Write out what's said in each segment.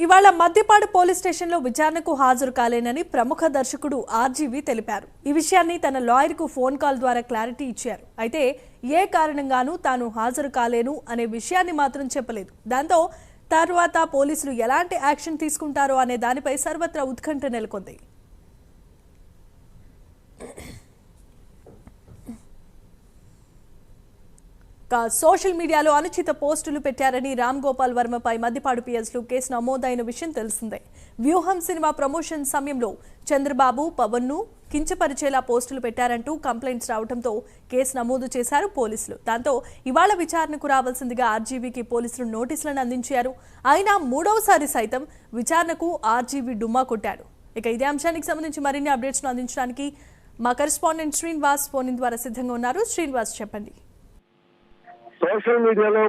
ఇవాళ మద్దిపాడు పోలీస్ స్టేషన్లో విచారణకు హాజరు కాలేనని ప్రముఖ దర్శకుడు ఆర్జీవి తెలిపారు. ఈ విషయాన్ని తన లాయర్కు ఫోన్ కాల్ ద్వారా క్లారిటీ ఇచ్చారు. అయితే ఏ కారణంగానూ తాను హాజరు కాలేను అనే విషయాన్ని మాత్రం చెప్పలేదు. దాంతో తర్వాత పోలీసులు ఎలాంటి యాక్షన్ తీసుకుంటారో అనే దానిపై సర్వత్రా ఉత్కంఠ నెలకొంది. సోషల్ మీడియాలో అనుచిత పోస్టులు పెట్టారని రామ్ గోపాల్ వర్మపై మద్దిపాడు పిఎస్లో కేసు నమోదైన విషయం తెలిసిందే. వ్యూహం సినిమా ప్రమోషన్ సమయంలో చంద్రబాబు పవన్ను కించపరిచేలా పోస్టులు పెట్టారంటూ కంప్లైంట్స్ రావడంతో కేసు నమోదు చేశారు పోలీసులు. దాంతో ఇవాళ విచారణకు రావాల్సిందిగా ఆర్జీవీకి పోలీసులు నోటీసులను అందించారు. అయినా మూడవసారి సైతం విచారణకు ఆర్జీవీ డుమ్మా కొట్టాడు. ఇక ఇదే అంశానికి సంబంధించి మరిన్ని అప్డేట్స్ను అందించడానికి మా కరెస్పాండెంట్ శ్రీనివాస్ ఫోన్ ద్వారా సిద్ధంగా ఉన్నారు. శ్రీనివాస్, చెప్పండి. సోషల్ మీడియాలో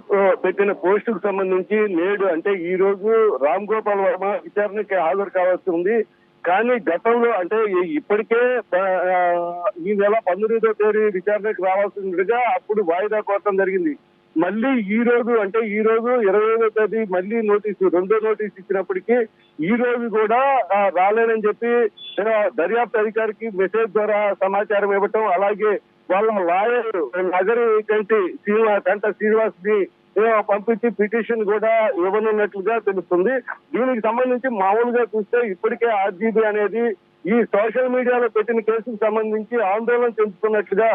పెట్టిన పోస్టుకు సంబంధించి నేడు అంటే ఈ రోజు రామ్ గోపాల్ వర్మ విచారణకి హాజరు కావాల్సి ఉంది. కానీ గతంలో అంటే ఇప్పటికే ఈ నెల 19వ తేదీ విచారణకు రావాల్సిందిగా అప్పుడు వాయిదా కోరడం జరిగింది. మళ్ళీ ఈ రోజు అంటే ఈ రోజు 25వ తేదీ మళ్ళీ రెండో నోటీసు ఇచ్చినప్పటికీ ఈ రోజు కూడా రాలేనని చెప్పి దర్యాప్తు అధికారికి మెసేజ్ ద్వారా సమాచారం ఇవ్వటం, అలాగే వాళ్ళ లాయర్ నగరి కంట శ్రీనివాస్ ని పంపించి పిటిషన్ కూడా ఇవ్వనున్నట్లుగా తెలుస్తుంది. దీనికి సంబంధించి మామూలుగా చూస్తే ఇప్పటికే ఆర్జీబీ అనేది ఈ సోషల్ మీడియాలో పెట్టిన కేసుకు సంబంధించి ఆందోళన చెందుతున్నట్లుగా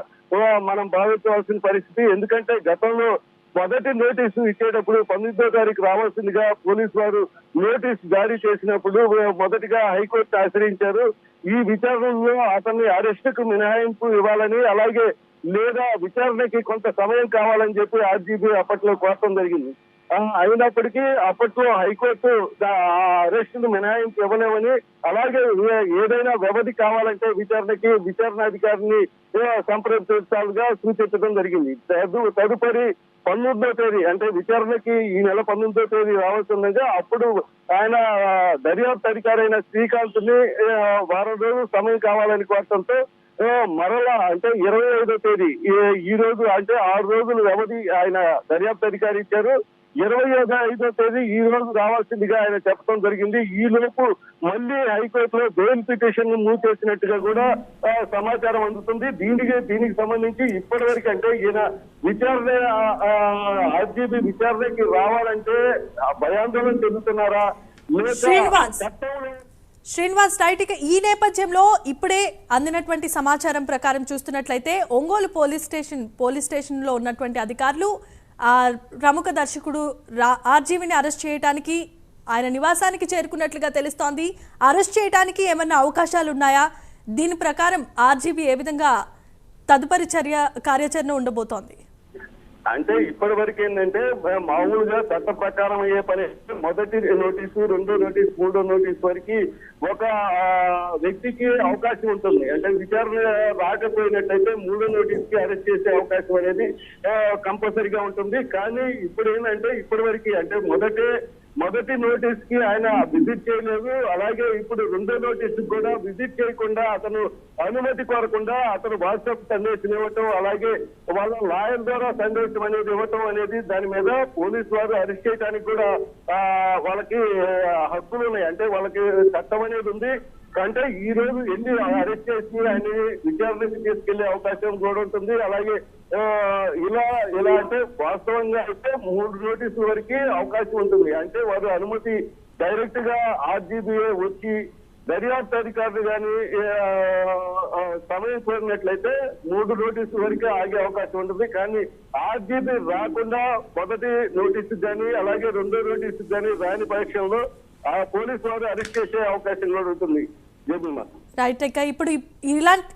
మనం భావించవలసిన పరిస్థితి. ఎందుకంటే గతంలో మొదటి నోటీసు ఇచ్చేటప్పుడు 19వ తారీఖు రావాల్సిందిగా పోలీసు వారు నోటీసు జారీ చేసినప్పుడు మొదటిగా హైకోర్టు ఆశ్రయించారు. ఈ విచారణలో అతన్ని అరెస్టుకు మినహాయింపు ఇవ్వాలని, అలాగే లేదా విచారణకి కొంత సమయం కావాలని చెప్పి ఆర్జీబీ అప్పట్లో కోరటం జరిగింది. అయినప్పటికీ అప్పట్లో హైకోర్టు అరెస్టును మినహాయింపు ఇవ్వలేమని, అలాగే ఏదైనా వ్యవధి కావాలంటే విచారణాధికారిని సంప్రదించాలుగా సూచించడం జరిగింది. తదుపరి 19వ తేదీ అంటే విచారణకి ఈ నెల 19వ తేదీ రావాల్సిండగా అప్పుడు ఆయన దర్యాప్తు అధికారి అయిన శ్రీకాంత్ ని వారం రోజులు సమయం కావాలని కోరటంతో మరలా అంటే 25వ తేదీ ఈ రోజు అంటే 6 రోజుల వ్యవధి ఆయన దర్యాప్తు అధికారి ఇచ్చారు. 25వ తేదీ ఈ రోజు రావాల్సిందిగా ఆయన చెప్పడం జరిగింది. ఈ లోపు మళ్ళీ హైకోర్టులో బెయిల్ పిటిషన్ మూవ్ చేసినట్టుగా కూడా సమాచారం అందుతుంది. దీనికి సంబంధించి ఇప్పటి వరకు అంటే ఈయన ఆర్జీబీ విచారణకి రావాలంటే భయాందోళన చెందుతున్నారా శ్రీనివాస్ రైట్. ఇక ఈ నేపథ్యంలో ఇప్పుడే అందినటువంటి సమాచారం ప్రకారం చూస్తున్నట్లయితే ఒంగోలు పోలీస్ స్టేషన్ లో ఉన్నటువంటి అధికారులు ప్రముఖ దర్శకుడు ఆర్జీవీని అరెస్ట్ చేయడానికి ఆయన నివాసానికి చేరుకున్నట్లుగా తెలుస్తోంది. అరెస్ట్ చేయడానికి ఏమన్నా అవకాశాలు ఉన్నాయా? దీని ప్రకారం ఆర్జీవీ ఏ విధంగా తదుపరి కార్యాచరణ ఉండబోతోంది? అంటే ఇప్పటి వరకు ఏంటంటే మామూలుగా చట్ట ప్రకారం అయ్యే పని మొదటి నోటీసు, రెండో నోటీసు, మూడో నోటీసు వరకు ఒక వ్యక్తికి అవకాశం ఉంటుంది. అంటే విచారణ రాకపోయినట్లయితే మూడో నోటీసుకి అరెస్ట్ చేసే అవకాశం అనేది కంపల్సరీగా ఉంటుంది. కానీ ఇప్పుడు ఏంటంటే ఇప్పటి వరకు అంటే మొదటి నోటీస్ కి ఆయన విజిట్ చేయలేదు. అలాగే ఇప్పుడు రెండో నోటీస్ కూడా విజిట్ చేయకుండా అతను అనుమతి కోరకుండా అతను వాట్సాప్ సందేశం ఇవ్వటం, అలాగే వాళ్ళ లాయర్ ద్వారా సందేశం అనేది ఇవ్వటం అనేది దాని మీద పోలీసు వారు అరెస్ట్ చేయడానికి కూడా వాళ్ళకి హక్కులు ఉన్నాయి. అంటే వాళ్ళకి చట్టం అనేది ఉంది. అంటే ఈ రోజు ఎన్ని అరెస్ట్ చేసి ఆయన విచారణకి తీసుకెళ్లే అవకాశం కూడా ఉంటుంది. అలాగే ఇలా అంటే వాస్తవంగా అయితే 3 నోటీసుల వరకు అవకాశం ఉంటుంది. అంటే వారు అనుమతి డైరెక్ట్ గా ఆర్జీబీఏ వచ్చి దర్యాప్తు అధికారులు కానీ సమయం కోరినట్లయితే 3 నోటీసుల వరకే ఆగే అవకాశం ఉంటుంది. కానీ ఆర్జీబీ రాకుండా మొదటి నోటీసు కానీ అలాగే రెండో నోటీసు కానీ రాని పరీక్షల్లో పోలీసు వారు అరెస్ట్ చేసే అవకాశం కూడా ఉంటుంది. రైట్. ఇప్పుడు ఇలాంటి